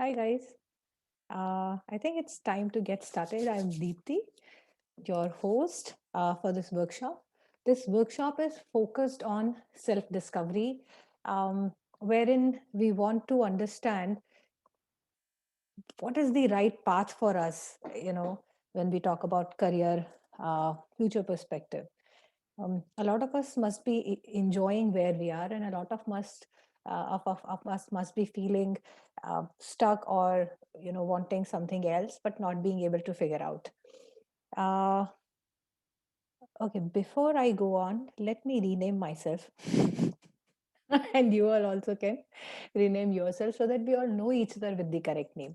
Hi guys. I think it's time to get started. I'm Deepthi, your host for this workshop. This workshop is focused on self-discovery, wherein we want to understand what is the right path for us, when we talk about career, future perspective. A lot of us must be enjoying where we are, and a lot of us must be feeling stuck or wanting something else, but not being able to figure out. Uh, okay, before I go on, let me rename myself, and you all also can rename yourself so that we all know each other with the correct name.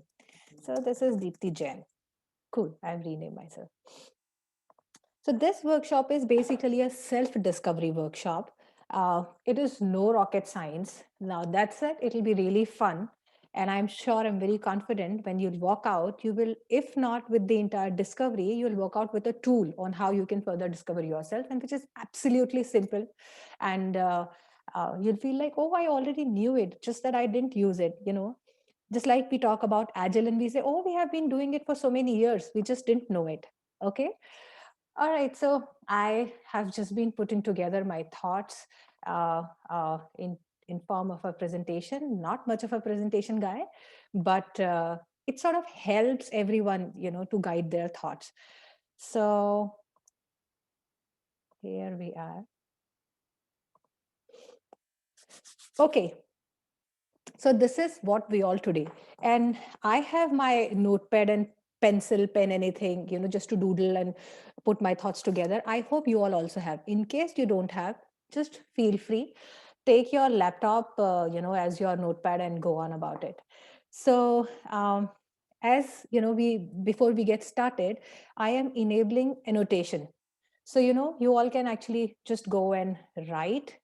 So this is Deepthi Jain. Cool, I've renamed myself. So this workshop is basically a self-discovery workshop. It is no rocket science. Now that said, it'll be really fun. And I'm sure, I'm very confident when you'll walk out, you will, if not with the entire discovery, you'll walk out with a tool on how you can further discover yourself, and which is absolutely simple. And you'll feel like, oh, I already knew it, just that I didn't use it, just like we talk about Agile and we say, oh, we have been doing it for so many years. We just didn't know it. Okay. All right, so I have just been putting together my thoughts in form of a presentation. Not much of a presentation guy, but it sort of helps everyone, to guide their thoughts. So here we are. Okay, so this is what we all today, and I have my notepad and pencil, pen, anything, just to doodle and put my thoughts together. I hope you all also have. In case you don't have, just feel free, take your laptop, as your notepad, and go on about it. So as we before we get started, I am enabling annotation. So you all can actually just go and write.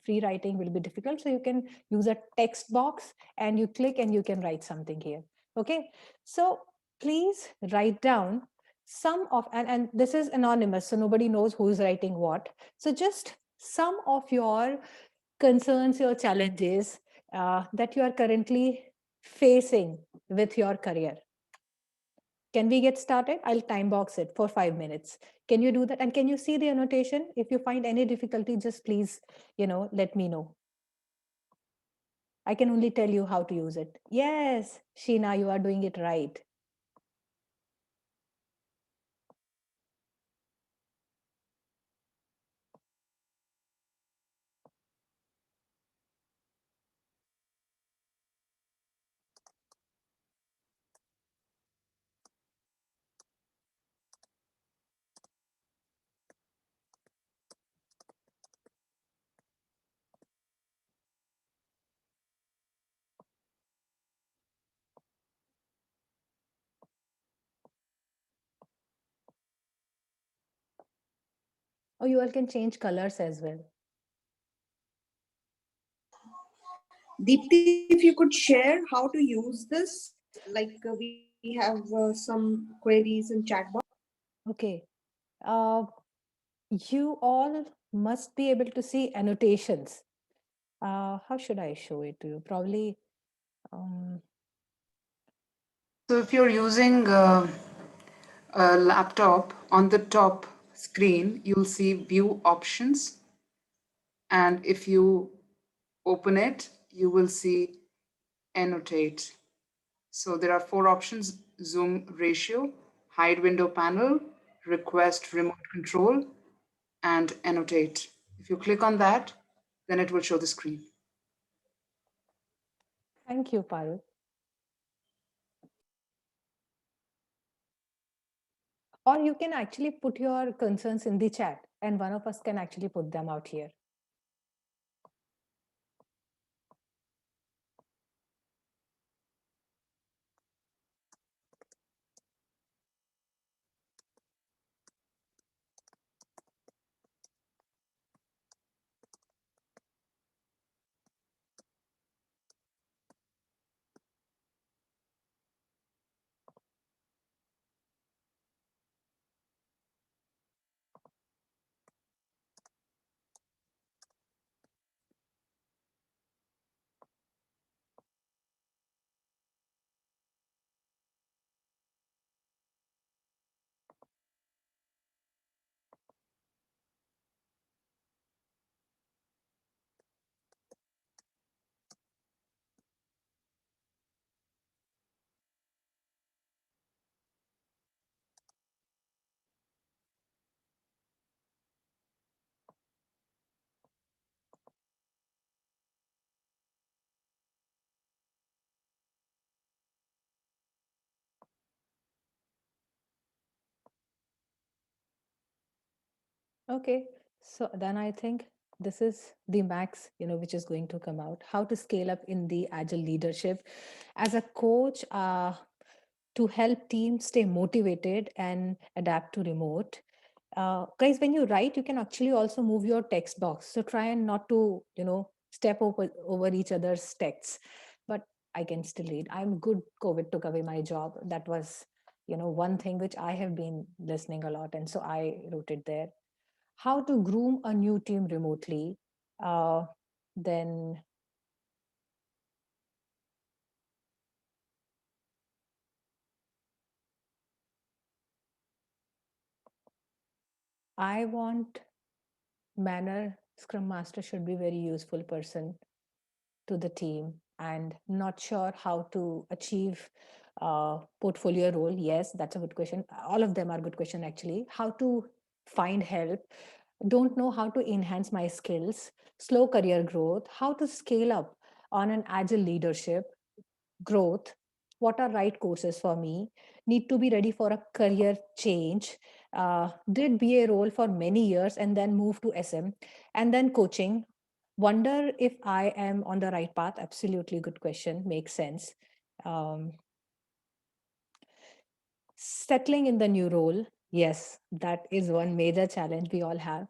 Free writing will be difficult, so you can use a text box and you click and you can write something here. Okay, so please write down some of, and this is anonymous, so nobody knows who's writing what. So just some of your concerns, your challenges that you are currently facing with your career. Can we get started? I'll time box it for 5 minutes. Can you do that? And can you see the annotation? If you find any difficulty, just please, let me know. I can only tell you how to use it. Yes, Sheena, you are doing it right. Or you all can change colors as well. Deepthi, if you could share how to use this, like we have some queries in chat box. Okay. Uh, you all must be able to see annotations. How should I show it to you? Probably. Um, So if you're using a laptop, on the top screen, you'll see view options. And if you open it, you will see annotate. So there are four options: zoom ratio, hide window panel, request remote control, and annotate. If you click on that, then it will show the screen. thank you, Parul. Or you can actually put your concerns in the chat, and one of us can actually put them out here. Okay, so then I think this is the max, which is going to come out. How to scale up in the agile leadership as a coach, to help teams stay motivated and adapt to remote. Guys, when you write, you can actually also move your text box. So try and not to, step over each other's texts. But I can still read. I'm good. COVID took away my job. That was, one thing which I have been listening a lot. And so I wrote it there. How to groom a new team remotely. Then I want manner Scrum Master should be very useful person to the team, and not sure how to achieve portfolio role. Yes, that's a good question. All of them are good question actually. How to find help, don't know how to enhance my skills, slow career growth, how to scale up on an agile leadership growth, what are right courses for me, need to be ready for a career change, did BA role for many years and then move to SM and then coaching, wonder if I am on the right path. Absolutely good question, makes sense. um, Settling in the new role, yes, that is one major challenge we all have,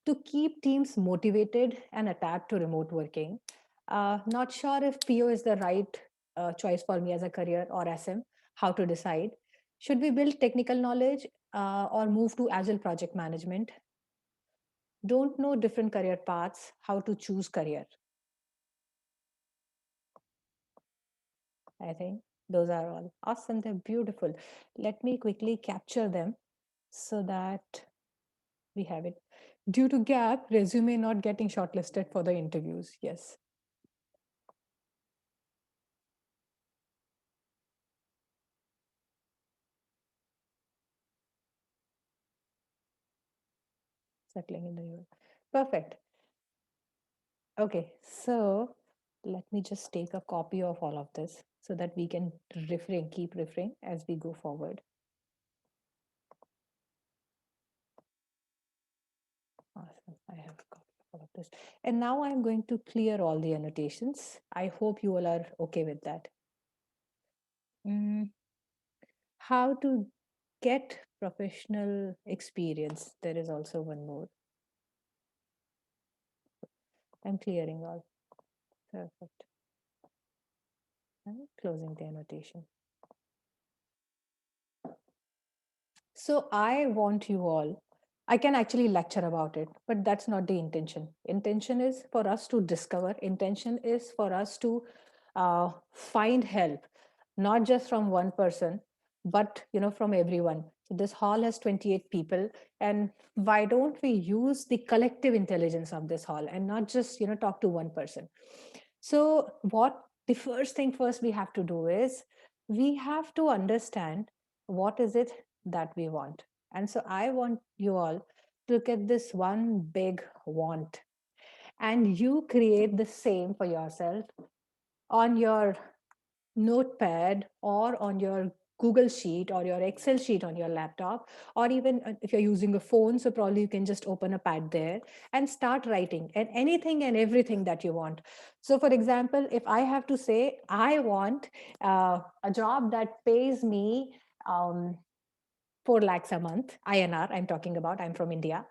to keep teams motivated and adapt to remote working. Not sure if PO is the right choice for me as a career or SM, how to decide. Should we build technical knowledge or move to agile project management? Don't know different career paths, how to choose career. I think those are all awesome. They're beautiful. Let me quickly capture them so that we have it. Due to gap, resume not getting shortlisted for the interviews. Yes. Settling in the US. Perfect. Okay, so let me just take a copy of all of this so that we can keep referring as we go forward. Awesome. I have a copy of all of this. And now I'm going to clear all the annotations. I hope you all are okay with that. Mm, how to get professional experience. There is also one more. I'm clearing all. Perfect. I'm closing the annotation. So I want you all, I can actually lecture about it, but that's not the intention. Intention is for us to discover, intention is for us to find help, not just from one person, but from everyone. So this hall has 28 people, and why don't we use the collective intelligence of this hall and not just talk to one person? So what the first thing first we have to do is we have to understand what is it that we want. And so I want you all to look at this one big want, and you create the same for yourself on your notepad or on your Google sheet or your Excel sheet on your laptop, or even if you're using a phone, so probably you can just open a pad there and start writing and anything and everything that you want. So for example, if I have to say I want a job that pays me 4 lakhs a month, INR, I'm talking about, I'm from India,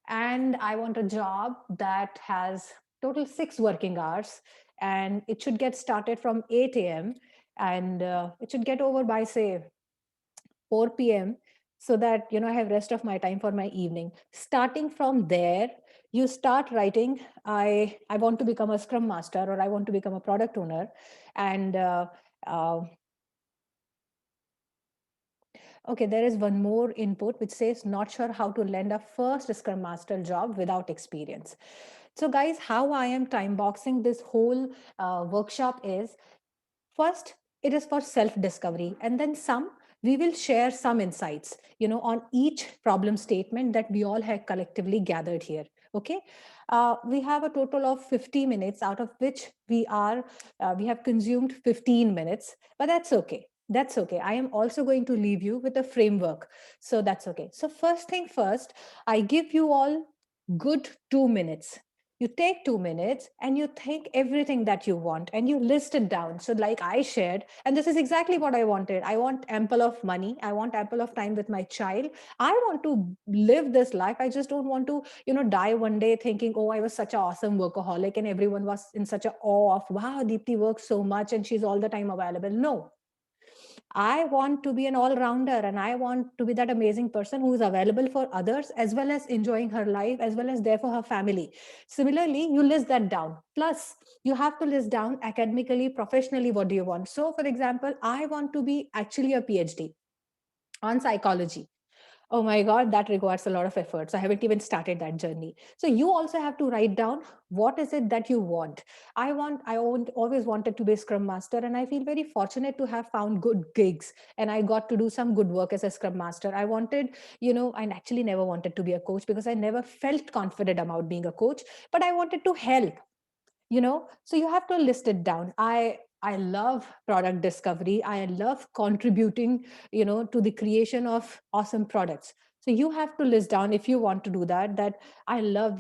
and I want a job that has total 6 working hours, and it should get started from 8 a.m. and it should get over by say 4 p.m. so that I have rest of my time for my evening. Starting from there, you start writing, I want to become a scrum master, or I want to become a product owner, and uh, okay, there is one more input which says not sure how to land a first Scrum Master job without experience. So guys, how I am time boxing this whole workshop is, first, it is for self discovery, and then we will share some insights, on each problem statement that we all have collectively gathered here. Okay. We have a total of 50 minutes, out of which we have consumed 15 minutes, but that's okay. That's okay. I am also going to leave you with a framework. So that's okay. So, first thing first, I give you all good 2 minutes. You take 2 minutes and you think everything that you want and you list it down. So, like I shared, and this is exactly what I wanted. I want ample of money. I want ample of time with my child. I want to live this life. I just don't want to, die one day thinking, oh, I was such an awesome workaholic and everyone was in such a awe of, wow, Deepti works so much and she's all the time available. No, I want to be an all rounder and I want to be that amazing person who is available for others as well as enjoying her life as well as there for her family. Similarly, you list that down. Plus, you have to list down academically, professionally, what do you want? So, for example, I want to be actually a PhD on psychology. Oh my God, that requires a lot of effort. So I haven't even started that journey. So you also have to write down what is it that you want. Always wanted to be a Scrum Master, and I feel very fortunate to have found good gigs. And I got to do some good work as a Scrum Master. I wanted, I actually never wanted to be a coach because I never felt confident about being a coach, but I wanted to help. So you have to list it down. I love product discovery. I love contributing to the creation of awesome products. So you have to list down, if you want to do that I love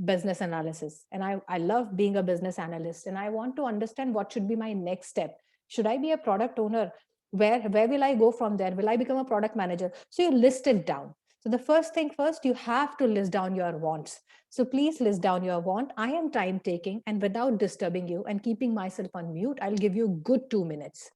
business analysis, and I love being a business analyst, and I want to understand what should be my next step. Should I be a product owner? Where will I go from there? Will I become a product manager? So you list it down. So the first thing first, you have to list down your wants. So please list down your want. I am time taking, and without disturbing you and keeping myself on mute, I'll give you good 2 minutes.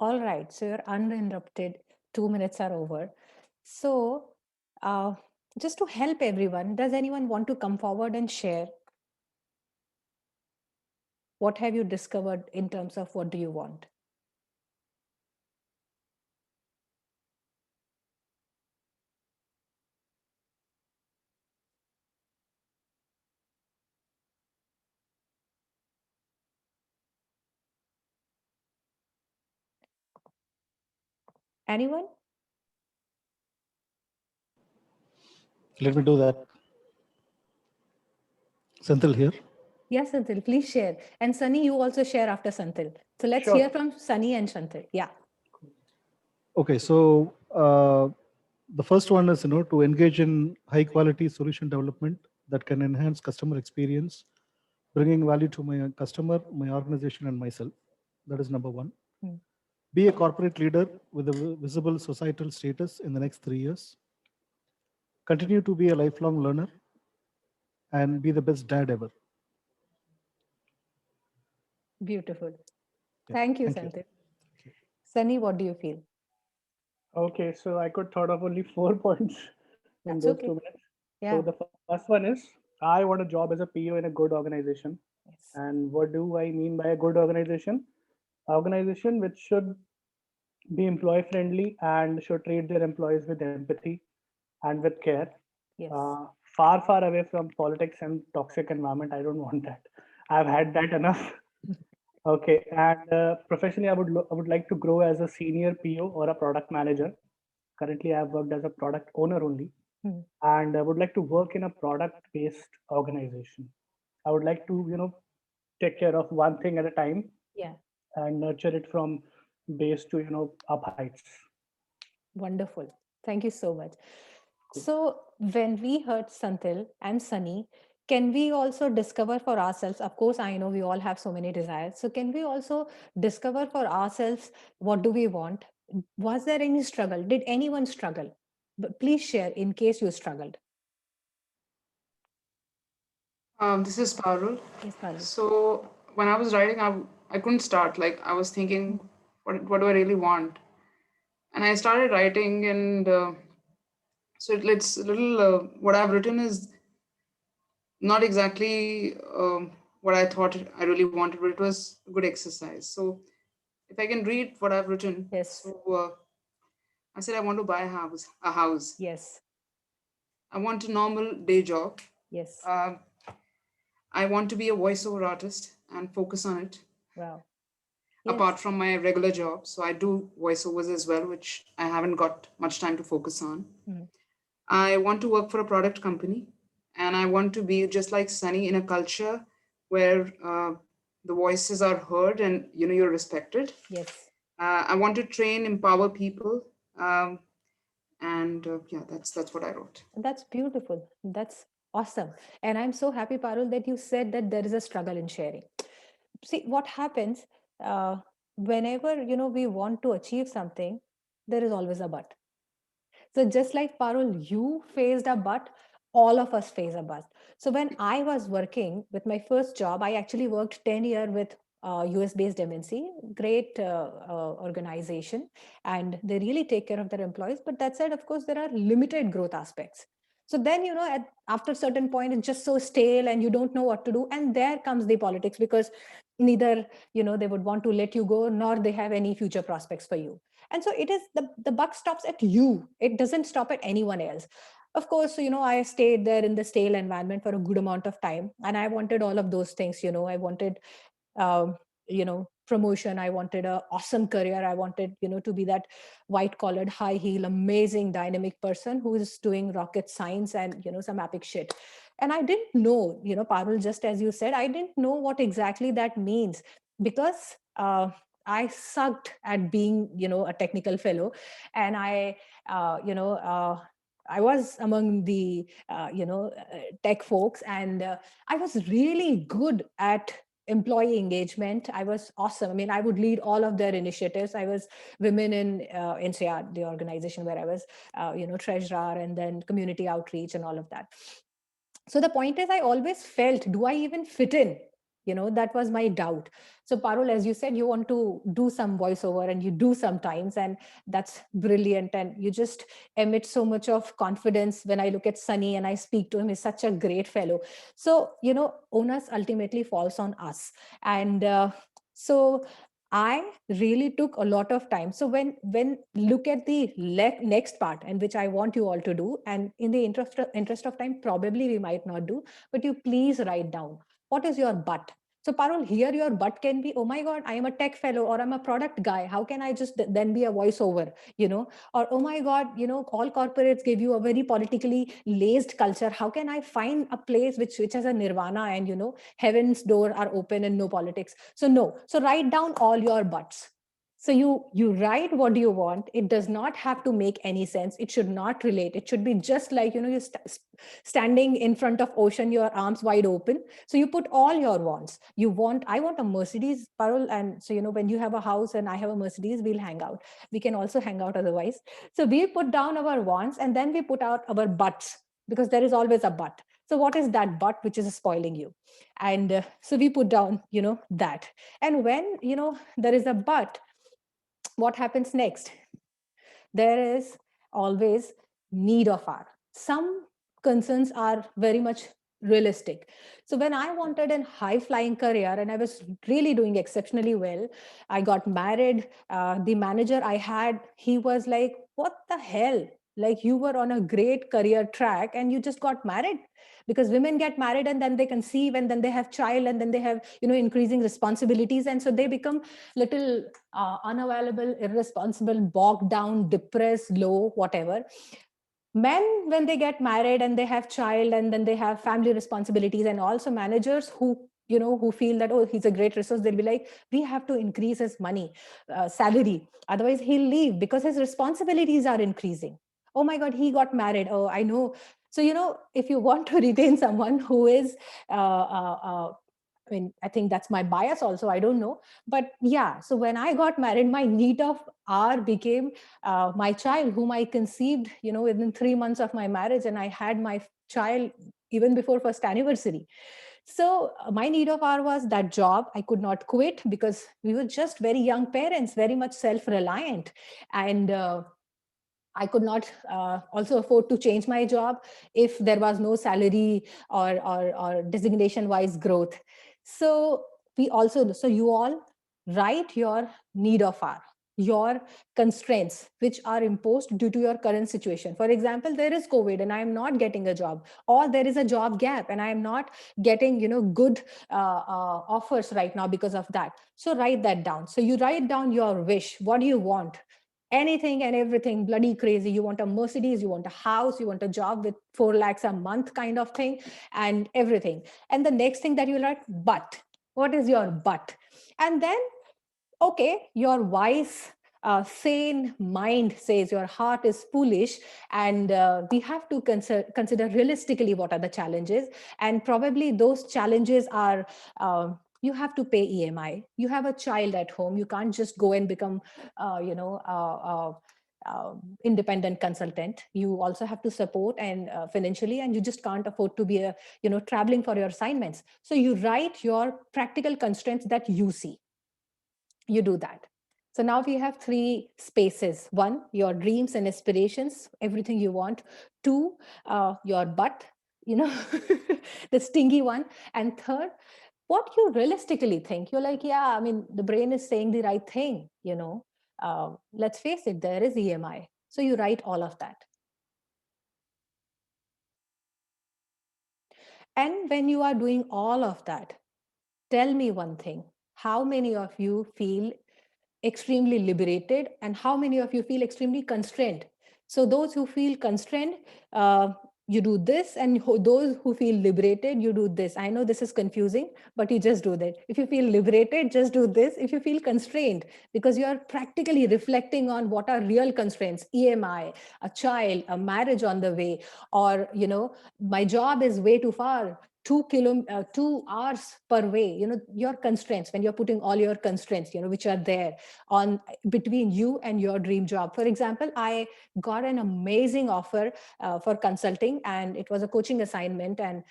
All right. So your uninterrupted 2 minutes are over. So, uh, just to help everyone, does anyone want to come forward and share what have you discovered in terms of what do you want? Anyone? Let me do that. Senthil here. Yes, Santil, please share. And Sunny, you also share after Santil. So let's Sure. hear from Sunny and Shantil. Yeah. Okay, so the first one is to engage in high quality solution development that can enhance customer experience, bringing value to my customer, my organization, and myself. That is number one. Hmm. Be a corporate leader with a visible societal status in the next 3 years. Continue to be a lifelong learner and be the best dad ever. Beautiful. Yeah. Thank you, Thank you. Santil. Thank you. Sunny, what do you feel? Okay, so I could thought of only 4 points in That's those okay. 2 minutes. So Yeah. the first one is I want a job as a PO in a good organization. Yes. And what do I mean by a good organization? Organization which should be employee friendly and should treat their employees with empathy and with care. Yes. Uh, far away from politics and toxic environment. I don't want that. I've had that enough. Okay, and professionally, I would like to grow as a senior PO or a product manager. Currently, I've worked as a product owner only, Hmm. and I would like to work in a product-based organization. I would like to, take care of one thing at a time Yeah. and nurture it from base to, up heights. Wonderful. Thank you so much. Cool. So, when we heard Santil and Sunny, can we also discover for ourselves? Of course, I know we all have so many desires. So, can we also discover for ourselves what do we want? Was there any struggle? Did anyone struggle? But please share in case you struggled. This is Parul. Yes, Parul. So when I was writing, I couldn't start. Like I was thinking, what do I really want? And I started writing, and so it's a little. What I've written is not exactly what I thought I really wanted, but it was a good exercise. So if I can read what I've written, Yes. so I said I want to buy a house. A house. Yes. I want a normal day job. Yes. Uh, I want to be a voiceover artist and focus on it Wow. Yes. apart from my regular job. So I do voiceovers as well, which I haven't got much time to focus on. Mhm. I want to work for a product company, and I want to be just like Sunny in a culture where the voices are heard and you're respected. Yes. I want to train, empower people, um, and yeah, that's what I wrote. That's beautiful. That's awesome. And I'm so happy, Parul, that you said that there is a struggle in sharing. See, what happens whenever we want to achieve something, there is always a but. So just like Parul, you faced a but, all of us face a but. So when I was working with my first job, I actually worked 10 years with US based MNC, great organization, and they really take care of their employees. But that said, of course, there are limited growth aspects. So then, after a certain point, it's just so stale and you don't know what to do. And there comes the politics because neither, they would want to let you go, nor they have any future prospects for you. And so it is the buck stops at you. It doesn't stop at anyone else. Of course, I stayed there in the stale environment for a good amount of time, and I wanted all of those things. I wanted promotion. I wanted a awesome career. I wanted to be that white collared, high heel, amazing, dynamic person who is doing rocket science and some epic shit. And I didn't know, Parul, just as you said, I didn't know what exactly that means, because I sucked at being a technical fellow. And I was among the tech folks, and I was really good at employee engagement. I was awesome. I mean, I would lead all of their initiatives. I was women in NCR, the organization where I was treasurer, and then community outreach and all of that. So the point is, I always felt, do I even fit in? That was my doubt. So Parul, as you said, you want to do some voiceover, and you do sometimes, and that's brilliant, and you just emit so much of confidence. When I look at Sunny and I speak to him, he's such a great fellow. So onus ultimately falls on us. And so I really took a lot of time. So when look at the next part, and which I want you all to do, and in the interest of time, probably we might not do, but you please write down what is your but. So Parul, here your but can be, oh my God, I am a tech fellow, or I'm a product guy. How can I just then be a voiceover? Or oh my God, all corporates give you a very politically laced culture. How can I find a place which has a nirvana, and heaven's door are open and no politics? So no. So write down all your buts. So you write what do you want. It does not have to make any sense. It should not relate. It should be just like, you're standing in front of ocean, your arms wide open. So you put all your wants. I want a Mercedes, Parul. And so, when you have a house and I have a Mercedes, we'll hang out. We can also hang out otherwise. So we put down our wants and then we put out our buts, because there is always a but. So what is that but which is spoiling you? And so we put down, that. And when, there is a but, what happens next? There is always need of our. Some concerns are very much realistic. So when I wanted a high flying career and I was really doing exceptionally well, I got married. The manager I had, he was like, what the hell? Like, you were on a great career track and you just got married. Because women get married and then they conceive and then they have child and then they have, increasing responsibilities, and so they become little unavailable, irresponsible, bogged down, depressed, low, whatever. Men, when they get married and they have child and then they have family responsibilities, and also managers who feel that, oh, he's a great resource, they'll be like, we have to increase his money, salary, otherwise he'll leave because his responsibilities are increasing. Oh my god, he got married. Oh, I know. So, if you want to retain someone who is I mean, I think that's my bias also. I don't know. But yeah, so when I got married, my need of hour became my child, whom I conceived, within 3 months of my marriage. And I had my child even before first anniversary. So my need of hour was that job. I could not quit because we were just very young parents, very much self-reliant. And I could not also afford to change my job if there was no salary or designation wise growth. So so you all write your need of hour, your constraints which are imposed due to your current situation. For example, there is COVID and I am not getting a job, or there is a job gap and I am not getting, good offers right now because of that. So write that down. So you write down your wish. What do you want? Anything and everything, bloody crazy. You want a Mercedes, you want a house, you want a job with 4 lakhs a month kind of thing, and everything. And the next thing that you like, but what is your but? And then, okay, your wise sane mind says your heart is foolish, and we have to consider realistically what are the challenges. And probably those challenges are, you have to pay EMI, you have a child at home, you can't just go and become independent consultant. You also have to support and financially, and you just can't afford to be a traveling for your assignments. So you write your practical constraints that you see. You do that. So now we have 3 spaces. 1, your dreams and aspirations, everything you want. 2, your butt, the stingy one. And 3rd, what you realistically think. You're like, yeah, I mean, the brain is saying the right thing, let's face it, there is EMI. So you write all of that. And when you are doing all of that, tell me one thing. How many of you feel extremely liberated and how many of you feel extremely constrained? So those who feel constrained, you do this, and those who feel liberated, you do this. I know this is confusing, but you just do that. If you feel liberated, just do this. If you feel constrained, because you are practically reflecting on what are real constraints: EMI, a child, a marriage on the way, or my job is way too far, 2 hours per way. Your constraints, when you're putting all your constraints, which are there on between you and your dream job. For example, I got an amazing offer for consulting, and it was a coaching assignment, and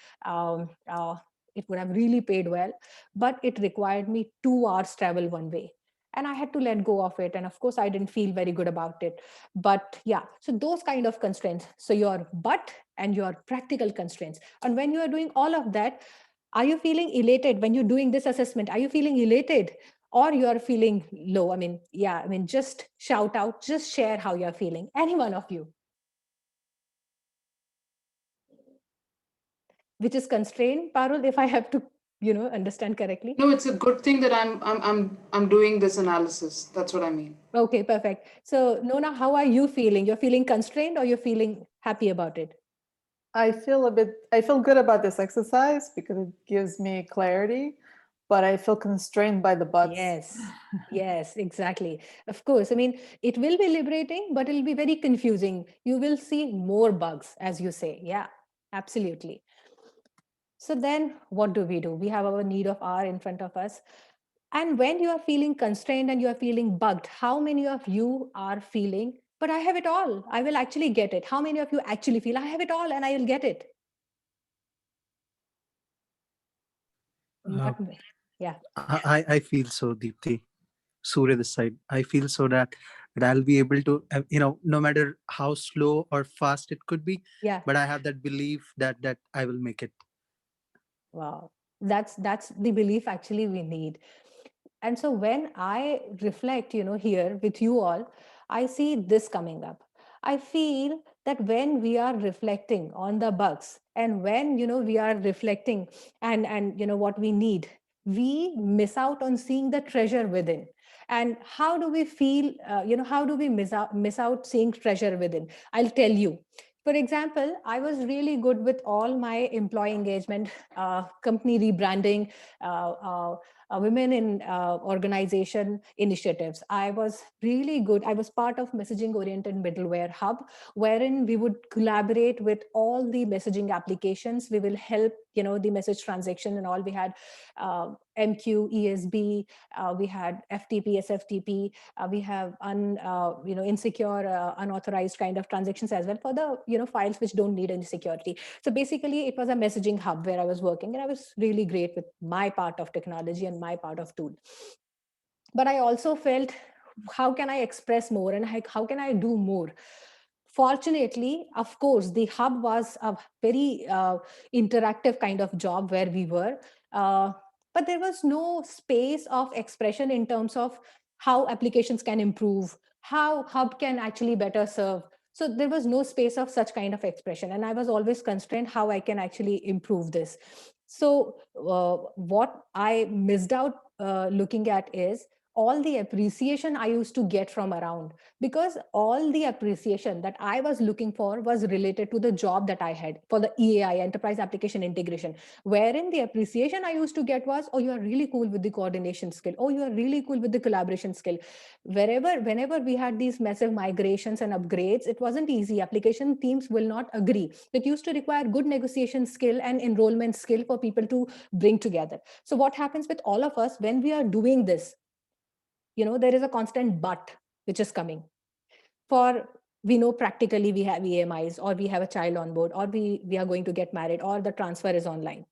it would have really paid well, but it required me 2 hours travel one way, and I had to let go of it. And of course, I didn't feel very good about it. But yeah, so those kind of constraints. So your but and your practical constraints. And when you are doing all of that, are you feeling elated when you're doing this assessment? Are you feeling elated, or you are feeling low? I mean, yeah, I mean, just shout out, just share how you're feeling. Any one of you. Which is constrained, Parul, if I have to, understand correctly. No, it's a good thing that I'm doing this analysis. That's what I mean. Okay, perfect. So Nona, how are you feeling? You're feeling constrained or you're feeling happy about it? I feel good about this exercise because it gives me clarity. but I feel constrained by the buts. Yes, yes, exactly. Of course. I mean, it will be liberating, but it'll be very confusing. You will see more bugs, as you say. Yeah, absolutely. So then what do? We have our need of R in front of us. And when you are feeling constrained and you are feeling bugged, how many of you are feeling, but I have it all. I will actually get it. How many of you actually feel I have it all and I will get it? Uh, Not me. Yeah. I feel so, Deepthi. Surya this side. I feel so that I'll be able to, no matter how slow or fast it could be, Yeah. but I have that belief that I will make it. Wow. That's the belief actually we need. And so when I reflect, here with you all, I see this coming up. I feel that when we are reflecting on the bugs and when, we are reflecting and what we need, we miss out on seeing the treasure within. And how do we feel, how do we miss out seeing treasure within? I'll tell you. For example, I was really good with all my employee engagement, company rebranding, uh, uh, women in organization initiatives. I was really good. I was part of messaging oriented middleware hub, wherein we would collaborate with all the messaging applications. We will help, the message transaction and all. We had MQ, ESB, we had FTP, SFTP, we have insecure, unauthorized kind of transactions as well for the, files which don't need any security. So basically, it was a messaging hub where I was working, and I was really great with my part of technology and my part of tool. But I also felt, how can I express more and how can I do more? Fortunately, of course, the hub was a very interactive kind of job where we were. Uh, but there was no space of expression in terms of how applications can improve, how hub can actually better serve. So there was no space of such kind of expression. And I was always constrained how I can actually improve this. So what I missed out looking at is all the appreciation I used to get from around, because all the appreciation that I was looking for was related to the job that I had for the EAI, enterprise application integration, wherein the appreciation I used to get was, oh, you are really cool with the coordination skill, oh, you are really cool with the collaboration skill. Whenever we had these massive migrations and upgrades, it wasn't easy. Application teams will not agree. It used to require good negotiation skill and enrollment skill for people to bring together. So what happens with all of us when we are doing this? There is a constant but which is coming. For, we know practically we have EMIs, or we have a child on board, or we are going to get married, or the transfer is online.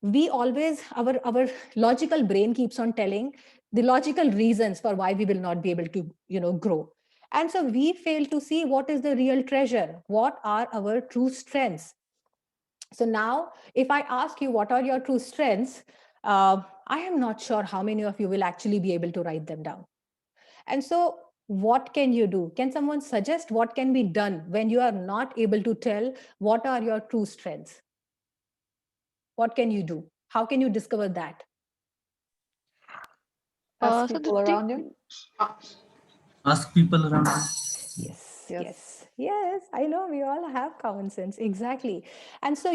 We always, our logical brain keeps on telling the logical reasons for why we will not be able to grow. And so we fail to see what is the real treasure, what are our true strengths. So now, if I ask you what are your true strengths, I am not sure how many of you will actually be able to write them down. And so, what can you do? Can someone suggest what can be done when you are not able to tell what are your true strengths? What can you do? How can you discover that? Ask So the people thing, around you. Ask people around you. Yes, Yes. yes, yes. I know we all have common sense. Exactly. And so,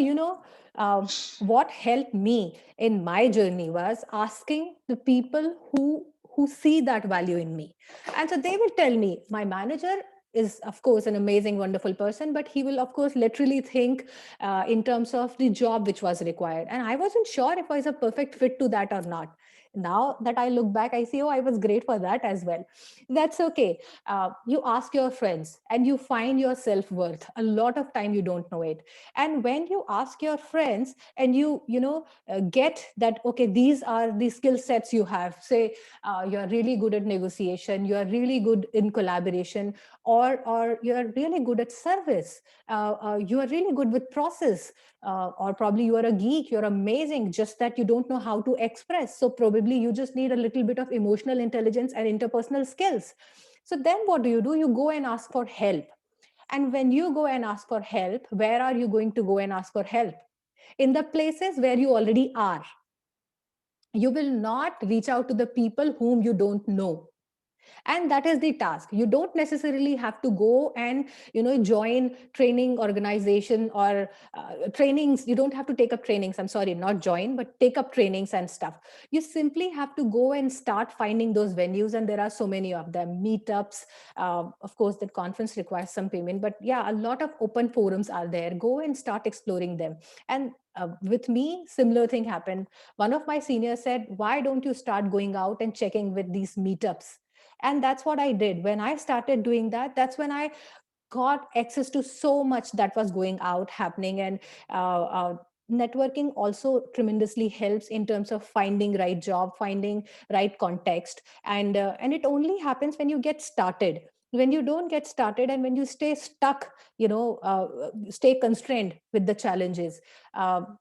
what helped me in my journey was asking the people who see that value in me. And so they will tell me, my manager is, of course, an amazing, wonderful person, but he will, of course, literally think in terms of the job which was required. And I wasn't sure if I was a perfect fit to that or not. Now that I look back, I see, oh, I was great for that as well. That's okay. You ask your friends and you find your self-worth. A lot of time you don't know it. And when you ask your friends and get that, okay, these are the skill sets you have. Say you're really good at negotiation, you are really good in collaboration, or you're really good at service, you are really good with process, or probably you are a geek, you're amazing, just that you don't know how to express. So probably you just need a little bit of emotional intelligence and interpersonal skills. So then what do? You go and ask for help. And when you go and ask for help, where are you going to go and ask for help? In the places where you already are. You will not reach out to the people whom you don't know. And that is the task. You don't necessarily have to go and join training organization or trainings. You don't have to take up trainings, I'm sorry, not join, but take up trainings and stuff. You simply have to go and start finding those venues, and there are so many of them. Meetups, of course the conference requires some payment, but yeah, a lot of open forums are there. Go and start exploring them. And with me, similar thing happened. One of my seniors said, why don't you start going out and checking with these meetups? And that's what I did. When I started doing that, that's when I got access to so much that was going out happening. And networking also tremendously helps in terms of finding right job, finding right context. And it only happens when you get started. When you don't get started, and when you stay stuck, stay constrained with the challenges,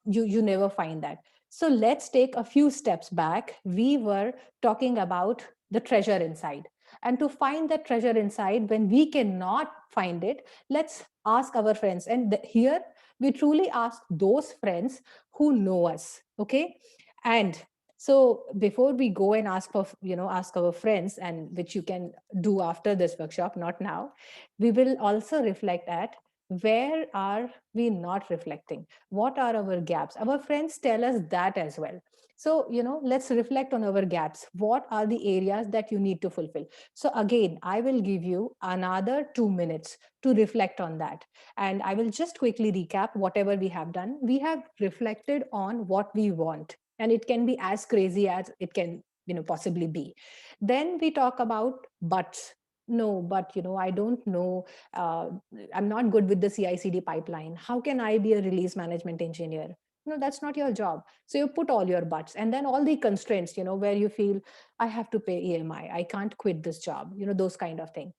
you never find that. So let's take a few steps back. We were talking about the treasure inside. And to find that treasure inside, when we cannot find it, let's ask our friends. And here we truly ask those friends who know us. Okay. And so before we go and ask for, ask our friends, and which you can do after this workshop, not now, we will also reflect at where are we not reflecting? What are our gaps? Our friends tell us that as well. So, let's reflect on our gaps. What are the areas that you need to fulfill? So again, I will give you another 2 minutes to reflect on that. And I will just quickly recap whatever we have done. We have reflected on what we want, and it can be as crazy as it can, possibly be. Then we talk about buts. No, but I don't know. I'm not good with the CI/CD pipeline. How can I be a release management engineer? No, that's not your job. So you put all your buts, and then all the constraints, where you feel I have to pay EMI, I can't quit this job, those kind of thing.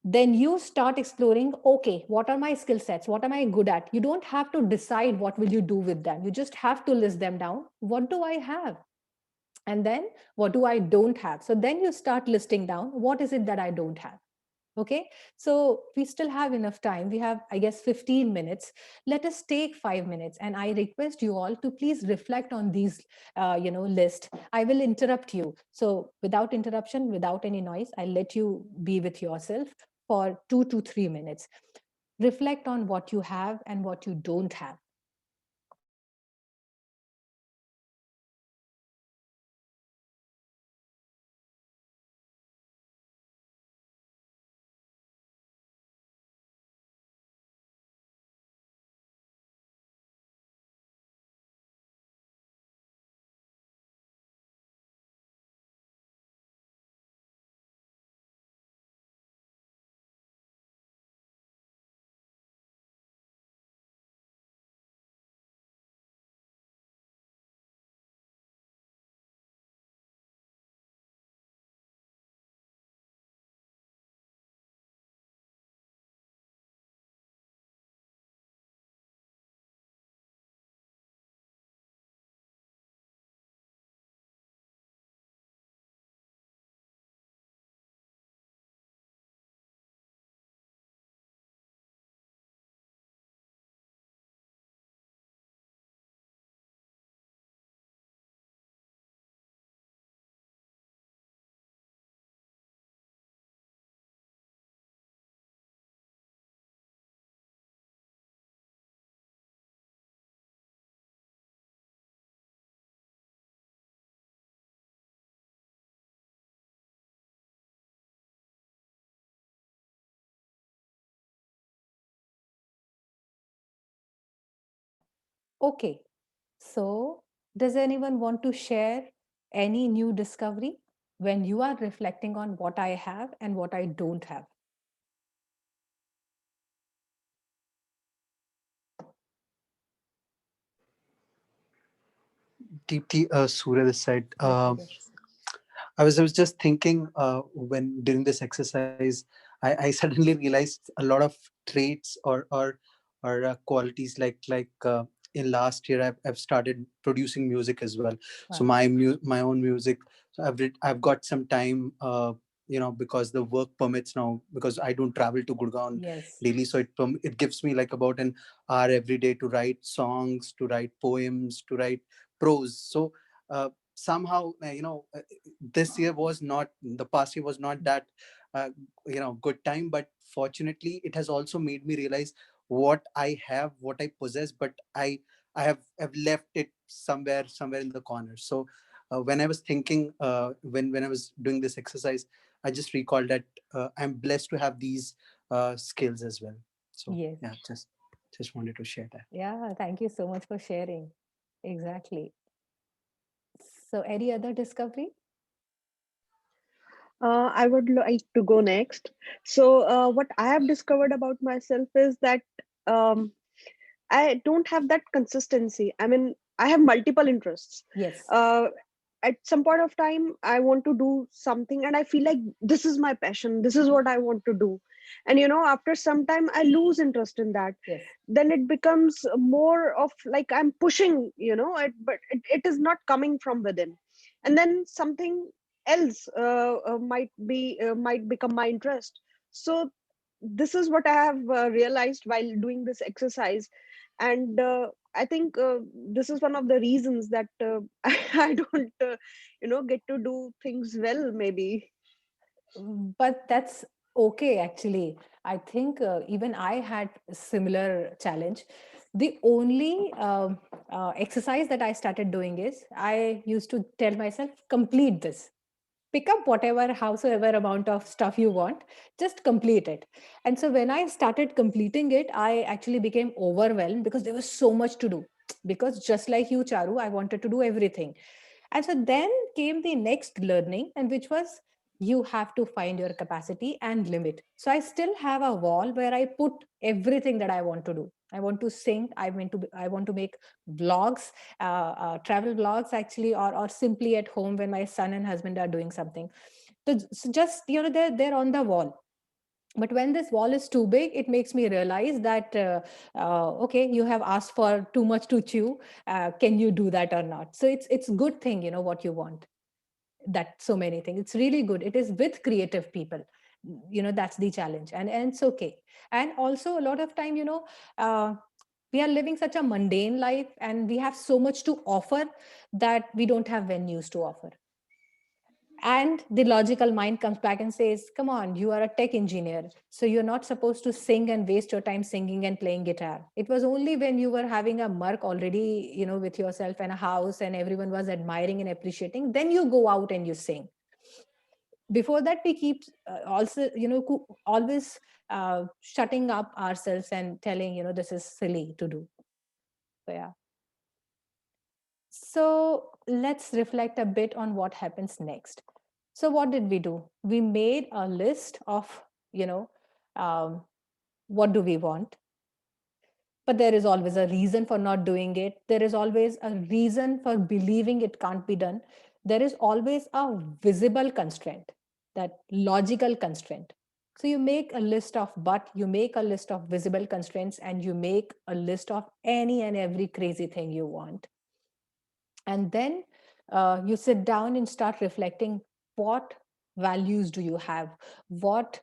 Then you start exploring, okay, what are my skill sets? What am I good at? You don't have to decide what will you do with them. You just have to list them down. What do I have? And then what do I don't have? So then you start listing down, what is it that I don't have? Okay, so we still have enough time. We have, I guess, 15 minutes. Let us take 5 minutes, and I request you all to please reflect on these, list. I will interrupt you. So without interruption, without any noise, I'll let you be with yourself for 2 to 3 minutes. Reflect on what you have and what you don't have. Okay, so does anyone want to share any new discovery when you are reflecting on what I have and what I don't have? Deepti, Surya this side. Yes, yes. I was just thinking when during this exercise, I suddenly realized a lot of traits or qualities like in last year I've started producing music as well. So Wow. my own music. So I've got some time. Because the work permits now, because I don't travel to Gurgaon Yes. daily, so it gives me like about an hour every day to write songs, to write poems, to write prose. So somehow this year was not, the past year was not that uh, good time, but fortunately it has also made me realize what I have, what I possess, but have left it somewhere in the corner. So when I was thinking, when I was doing this exercise, I just recalled that I'm blessed to have these skills as well. So Yes. yeah, just wanted to share that. Yeah, thank you so much for sharing. Exactly. So, any other discovery? I would like to go next. So, what I have discovered about myself is that um, I don't have that consistency. I mean, I have multiple interests. Yes. Uh, at some point of time, I want to do something, and I feel like this is my passion. This is what I want to do. And after some time, I lose interest in that. Yes. Then it becomes more of like I'm pushing, but it is not coming from within. And then something else might become my interest. So this is what I have realized while doing this exercise. And I think this is one of the reasons that I don't get to do things well, maybe. But that's okay, actually. I think even I had a similar challenge. The only exercise that I started doing is I used to tell myself, complete this. Pick up whatever, howsoever amount of stuff you want, just complete it. And so when I started completing it, I actually became overwhelmed because there was so much to do. Because just like you, Charu, I wanted to do everything. And so then came the next learning, and which was you have to find your capacity and limit. So I still have a wall where I put everything that I want to do. I want to sing. I want to make vlogs, travel vlogs actually, or simply at home when my son and husband are doing something. So just they're on the wall. But when this wall is too big, it makes me realize that okay, you have asked for too much to chew. Can you do that or not? So it's good thing, what you want. That so many things. It's really good. It is with creative people. That's the challenge, and it's okay. And also a lot of time, we are living such a mundane life, and we have so much to offer that we don't have venues to offer. And the logical mind comes back and says, come on, you are a tech engineer, so you're not supposed to sing and waste your time singing and playing guitar. It was only when you were having a mark already, with yourself and a house and everyone was admiring and appreciating, then you go out and you sing. Before that, we keep also, always shutting up ourselves and telling, this is silly to do. So yeah. So let's reflect a bit on what happens next. So what did we do? We made a list of, you know, um, what do we want? But there is always a reason for not doing it. There is always a reason for believing it can't be done. There is always a visible constraint, that logical constraint. So you make a list of but, you make a list of visible constraints, and you make a list of any and every crazy thing you want. And then you sit down and start reflecting, what values do you have, what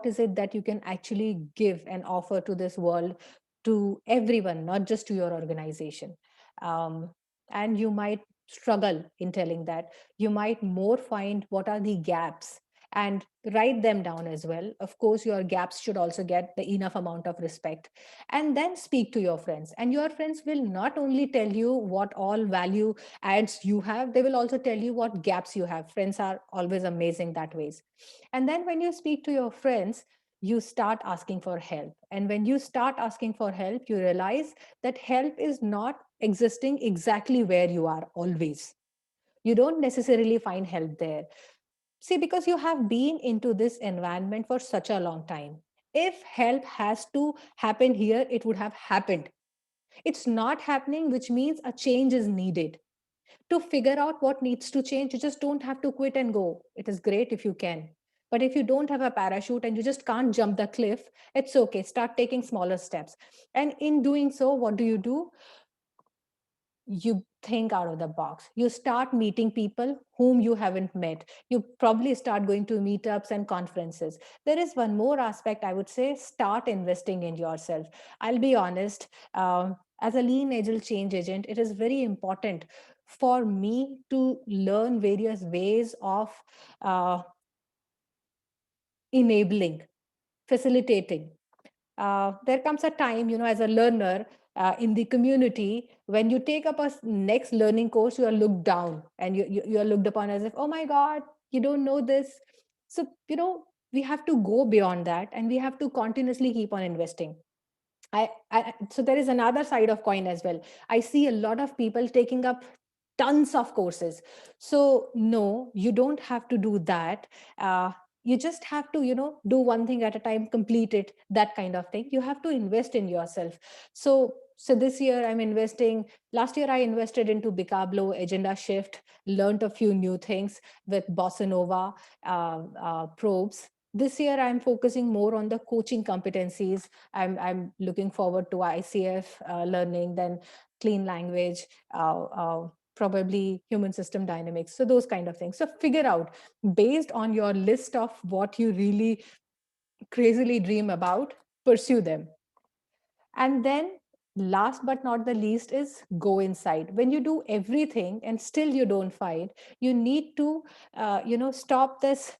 is it that you can actually give and offer to this world, to everyone, not just to your organization. um, and you might struggle in telling that. You might more find what are the gaps and write them down as well. Of course, your gaps should also get the enough amount of respect. And then speak to your friends, and your friends will not only tell you what all value adds you have, they will also tell you what gaps you have. Friends are always amazing that ways. And then when you speak to your friends, you start asking for help. And when you start asking for help, you realize that help is not existing exactly where you are always. You don't necessarily find help there. See, because you have been into this environment for such a long time. If help has to happen here, it would have happened. It's not happening, which means a change is needed. To figure out what needs to change, you just don't have to quit and go. It is great if you can. But if you don't have a parachute and you just can't jump the cliff, it's okay. Start taking smaller steps. And in doing so, what do? You think out of the box. You start meeting people whom you haven't met. You probably start going to meetups and conferences. There is one more aspect, I would say: start investing in yourself. I'll be honest, as a lean agile change agent, it is very important for me to learn various ways of enabling, facilitating. There comes a time, as a learner in the community, when you take up a next learning course, you are looked down, and you are looked upon as if, oh my God, you don't know this. So, we have to go beyond that, and we have to continuously keep on investing. So there is another side of coin as well. I see a lot of people taking up tons of courses. So no, you don't have to do that. You just have to, do one thing at a time, complete it, that kind of thing. You have to invest in yourself. So this year I'm investing. Last year I invested into Bicablo, Agenda Shift, learned a few new things with Bossa Nova probes. This year I'm focusing more on the coaching competencies. I'm looking forward to ICF learning, then clean language, probably human system dynamics. So those kind of things. So figure out, based on your list of what you really crazily dream about, pursue them. And then last but not the least is go inside. When you do everything and still you don't find, you need to, stop this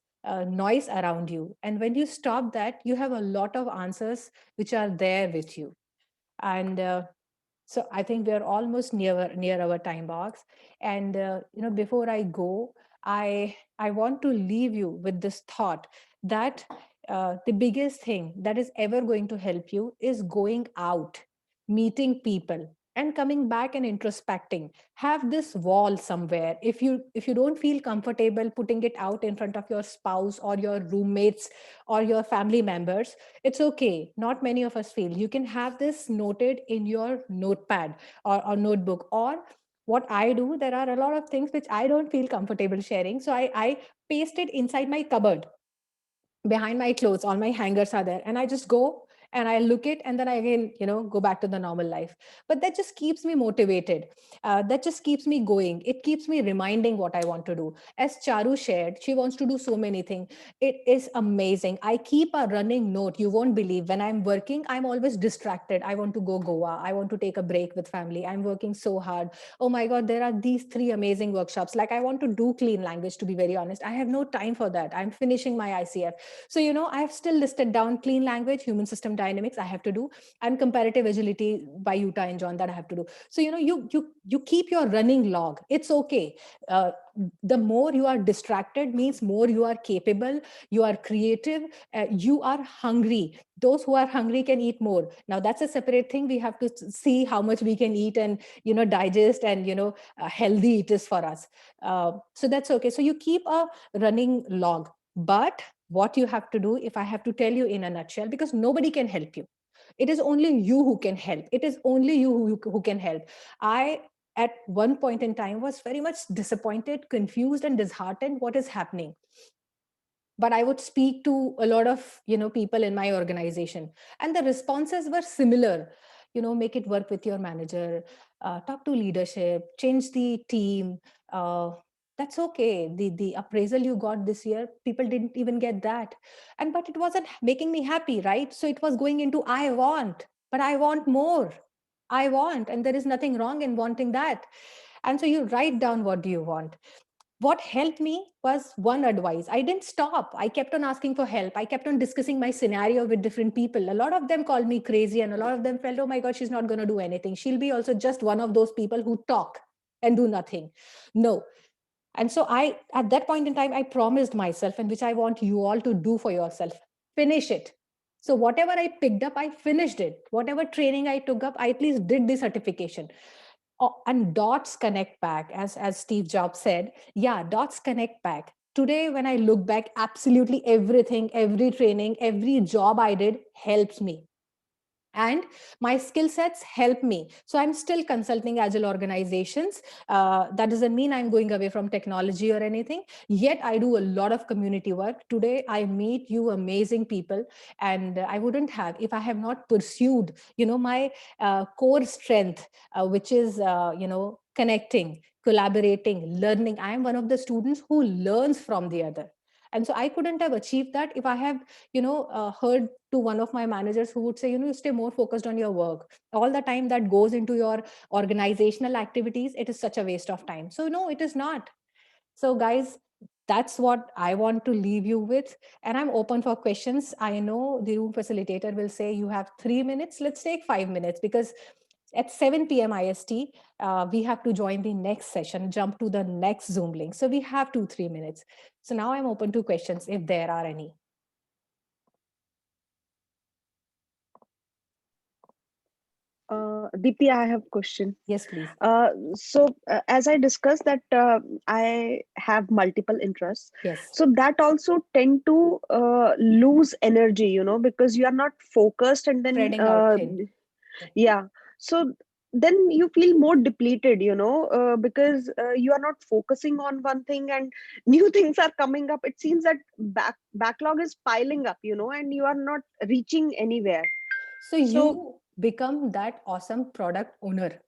noise around you. And when you stop that, you have a lot of answers which are there with you. And so I think we are almost near our time box. And before I go, I want to leave you with this thought that the biggest thing that is ever going to help you is going out, meeting people, and coming back and introspecting. Have this wall somewhere. If you don't feel comfortable putting it out in front of your spouse or your roommates or your family members, it's okay. Not many of us feel. You can have this noted in your notepad or notebook. Or what I do, there are a lot of things which I don't feel comfortable sharing, so I paste it inside my cupboard, behind my clothes. All my hangers are there, and I just go and I look it, and then I again go back to the normal life. But that just keeps me motivated. That just keeps me going. It keeps me reminding what I want to do. As Charu shared, she wants to do so many things. It is amazing. I keep a running note. You won't believe, when I'm working, I'm always distracted. I want to go Goa, I want to take a break with family, I'm working so hard. Oh my God, there are these 3 amazing workshops. Like, I want to do clean language, to be very honest. I have no time for that. I'm finishing my ICF. So, I have still listed down clean language, human system dynamics I have to do, and comparative agility by Utah and John, that I have to do. So, you keep your running log. It's okay. The more you are distracted means more you are capable, you are creative, you are hungry. Those who are hungry can eat more. Now that's a separate thing. We have to see how much we can eat and digest, and healthy it is for us. So that's okay. So you keep a running log. But what you have to do, if I have to tell you in a nutshell, because nobody can help you, it is only you who can help. It is only you who can help. I, at one point in time, was very much disappointed, confused, and disheartened what is happening. But I would speak to a lot of people in my organization, and the responses were similar. Make it work with your manager, talk to leadership, change the team. That's okay. The appraisal you got this year, people didn't even get that. But it wasn't making me happy, right? So it was going into, I want, but I want more. I want, and there is nothing wrong in wanting that. And so you write down, what do you want? What helped me was one advice. I didn't stop. I kept on asking for help. I kept on discussing my scenario with different people. A lot of them called me crazy, and a lot of them felt, oh my God, she's not going to do anything. She'll be also just one of those people who talk and do nothing. No. And so at that point in time, I promised myself, and which I want you all to do for yourself, finish it. So whatever I picked up, I finished it. Whatever training I took up, I at least did the certification. Oh, and dots connect back, as Steve Jobs said. Yeah, dots connect back. Today, when I look back, absolutely everything, every training, every job I did helps me, and my skill sets help me. So I'm still consulting agile organizations. That doesn't mean I'm going away from technology or anything. Yet I do a lot of community work. Today I meet you amazing people, and I wouldn't have, if I have not pursued my core strength, which is connecting, collaborating, learning. I am one of the students who learns from the other. And so I couldn't have achieved that if I have, heard to one of my managers who would say, you stay more focused on your work. All the time that goes into your organizational activities, it is such a waste of time. So no, it is not. So guys, that's what I want to leave you with. And I'm open for questions. I know the room facilitator will say you have 3 minutes. Let's take 5 minutes, because at 7 p.m. IST, we have to join the next session, jump to the next Zoom link. So we have 2-3 minutes. So now I'm open to questions if there are any. Deepti, I have a question. Yes, please. As I discussed that I have multiple interests, Yes. so that also tend to lose energy, because you are not focused, and then Spreading out thin. yeah. So then you feel more depleted, because you are not focusing on one thing, and new things are coming up. It seems that backlog is piling up, and you are not reaching anywhere. So you become that awesome product owner,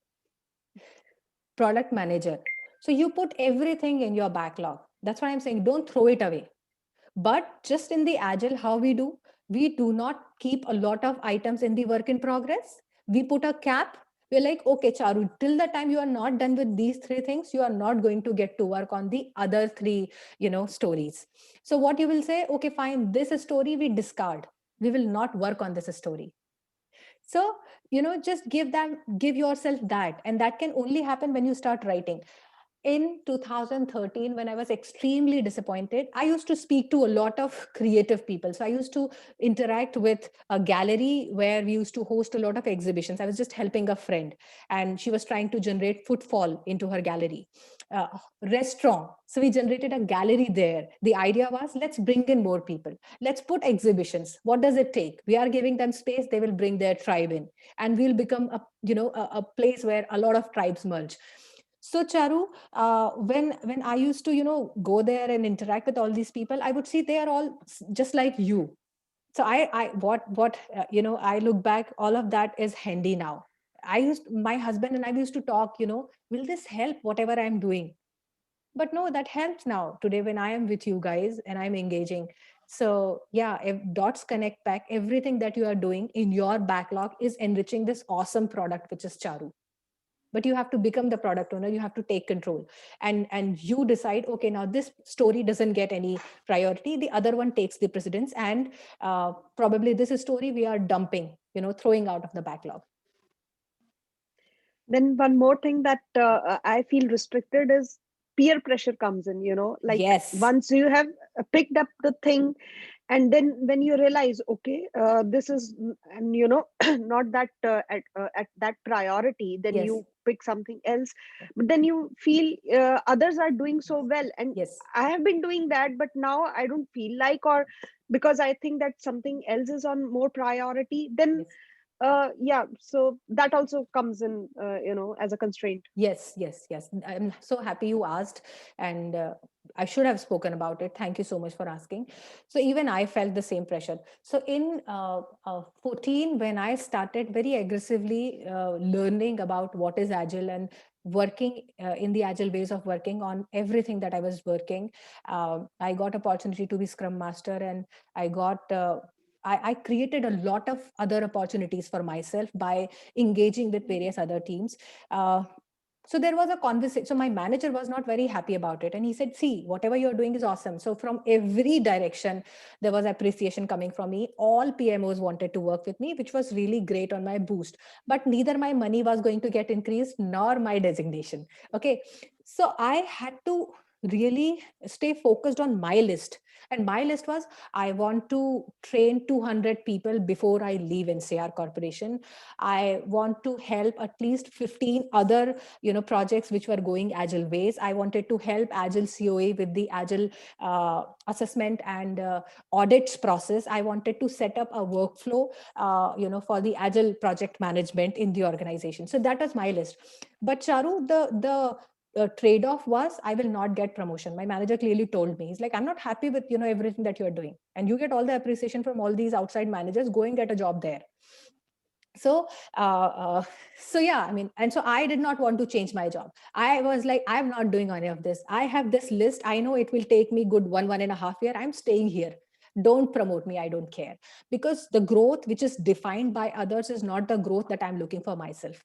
product manager. So you put everything in your backlog. That's what I'm saying. Don't throw it away. But just in the Agile, how we do not keep a lot of items in the work in progress. We put a cap. We're like, okay, Charu, till the time you are not done with these 3 things, you are not going to get to work on the other 3, stories. So what you will say, okay, fine, this story we discard. We will not work on this story. So, just give yourself that. And that can only happen when you start writing. In 2013, when I was extremely disappointed, I used to speak to a lot of creative people. So I used to interact with a gallery where we used to host a lot of exhibitions. I was just helping a friend, and she was trying to generate footfall into her gallery. Restaurant. So we generated a gallery there. The idea was, let's bring in more people. Let's put exhibitions. What does it take? We are giving them space. They will bring their tribe in, and we'll become a place where a lot of tribes merge. So Charu, when I used to go there and interact with all these people, I would see they are all just like you. So I look back, all of that is handy now. My husband and I used to talk, will this help whatever I'm doing? But no, that helps now today when I am with you guys and I'm engaging. So yeah, if dots connect back, everything that you are doing in your backlog is enriching this awesome product, which is Charu. But you have to become the product owner. You have to take control, and you decide, okay, now this story doesn't get any priority, the other one takes the precedence, and probably this story we are dumping, throwing out of the backlog. Then one more thing that I feel restricted is peer pressure comes in, like Yes. once you have picked up the thing, and then when you realize, okay, this is, and not that at that priority, then Yes. you pick something else. But then you feel others are doing so well, and Yes. I have been doing that, but now I don't feel like, or because I think that something else is on more priority, then Yes. yeah, so that also comes in, as a constraint. Yes, yes, yes. I'm so happy you asked, and I should have spoken about it. Thank you so much for asking. So even I felt the same pressure. So in 14, when I started very aggressively learning about what is Agile and working in the Agile ways of working on everything that I was working, I got opportunity to be Scrum Master, and I got. I created a lot of other opportunities for myself by engaging with various other teams. Uh, so there was a conversation. So my manager was not very happy about it, and he said, see, whatever you're doing is awesome. So from every direction there was appreciation coming from me. All PMOs wanted to work with me, which was really great on my boost, but neither my money was going to get increased nor my designation. Okay, so I had to really stay focused on my list, and my list was, I want to train 200 people before I leave NCR Corporation. I want to help at least 15 other projects which were going Agile ways. I wanted to help Agile COA with the Agile assessment and audits process. I wanted to set up a workflow for the Agile project management in the organization. So that was my list. But Charu, the trade-off was, I will not get promotion. My manager clearly told me, he's like, I'm not happy with everything that you're doing, and you get all the appreciation from all these outside managers, go and get a job there. So, so yeah, I mean, and so I did not want to change my job. I was like, I'm not doing any of this. I have this list. I know it will take me good 1.5 years. I'm staying here. Don't promote me. I don't care. Because the growth which is defined by others is not the growth that I'm looking for myself.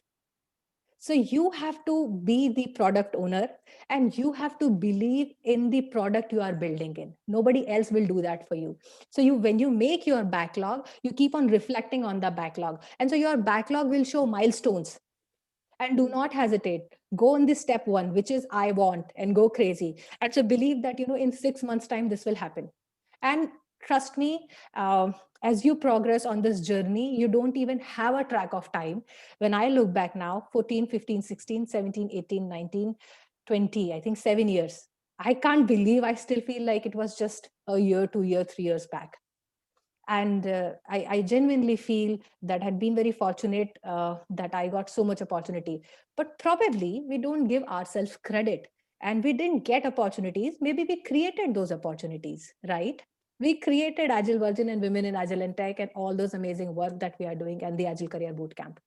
So you have to be the product owner and you have to believe in the product you are building in. Nobody else will do that for you. So when you make your backlog, you keep on reflecting on the backlog. And so your backlog will show milestones. And do not hesitate. Go on this step 1, which is I want, and go crazy. And so believe that, in 6 months' time, this will happen. And trust me, as you progress on this journey, you don't even have a track of time. When I look back now, 14, 15, 16, 17, 18, 19, 20, I think 7 years. I can't believe I still feel like it was just a year, 2 years, 3 years back. And I genuinely feel that I'd been very fortunate that I got so much opportunity. But probably we don't give ourselves credit. And we didn't get opportunities. Maybe we created those opportunities, right? We created AgileVirgin and Women in Agile and Tech and all those amazing work that we are doing and the Agile Career Bootcamp.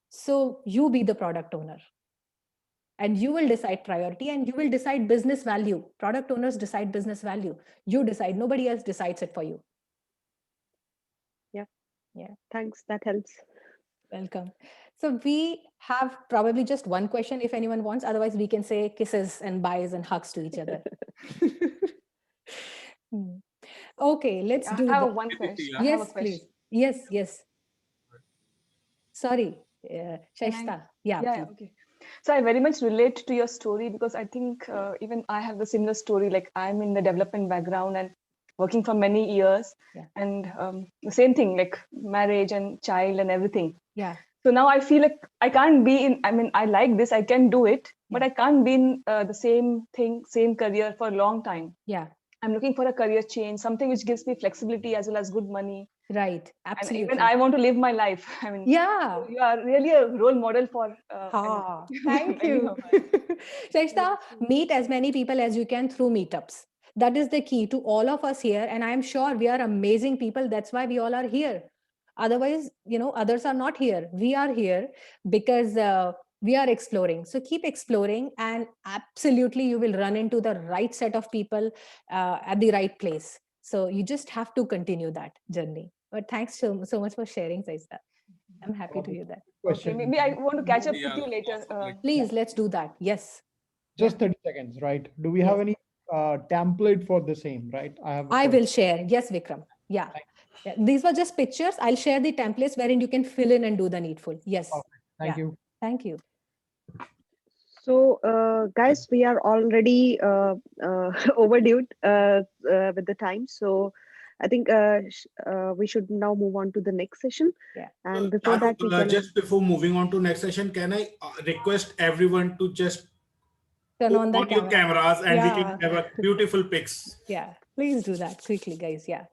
So you be the product owner. And you will decide priority and you will decide business value. Product owners decide business value. You decide. Nobody else decides it for you. Yeah. Thanks. That helps. Welcome. So we have probably just one question if anyone wants. Otherwise, we can say kisses and byes and hugs to each other. Okay, let's do I have that. one question. Yes, I have a please. question. Yes. Sorry, Can Shaishta. I? Yeah, Yeah, please. okay. So I very much relate to your story because I think even I have the similar story. Like I'm in the development background and working for many years, Yeah. and the same thing, like marriage and child and everything. Yeah. So now I feel like I can't be in. I mean, I like this, I can do it, but Yeah. I can't be in the same thing, same career for a long time. Yeah. I'm looking for a career change, something which gives me flexibility as well as good money. Right. And Absolutely. even I want to live my life. I mean, Yeah. you are really a role model for Thank many you. of us. Shaishta, meet as many people as you can through meetups. That is the key to all of us here. And I'm sure we are amazing people. That's why we all are here. Otherwise, others are not here. We are here because we are exploring. So keep exploring and absolutely you will run into the right set of people at the right place. So you just have to continue that journey. But thanks so much for sharing, Shaishta. I'm happy to hear that. Okay, maybe I want to catch up with you later. Please, let's do that. Yes. Just 30 seconds, right? Do we Yes. have any template for the same, right? I will share. Yes, Vikram. Yeah. These were just pictures. I'll share the templates wherein you can fill in and do the needful. Yes. Thank you. Thank you. So, guys, we are already overdue with the time. So, I think we should now move on to the next session. Yeah. And before that, we can just before moving on to next session, can I request everyone to just turn on the your cameras and we can have a beautiful pics. Yeah, please do that quickly, guys. Yeah.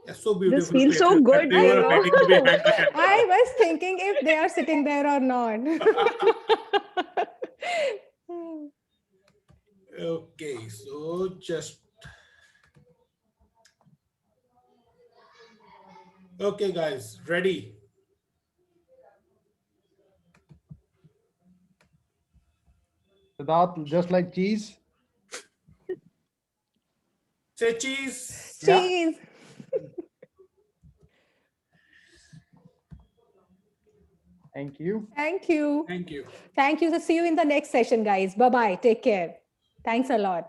Yeah, so beautiful. This feels so good. I was thinking if they are sitting there or not. Okay, so just. Okay, guys, ready? Siddharth, just like cheese. Say cheese. Cheese. Thank you. Thank you. Thank you. Thank you. So see you in the next session, guys. Bye-bye. Take care. Thanks a lot.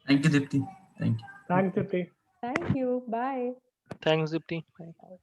Thank you, Dipti. Thank you. Thanks, Dipti. Thank you. Bye. Thanks, Dipti. Bye.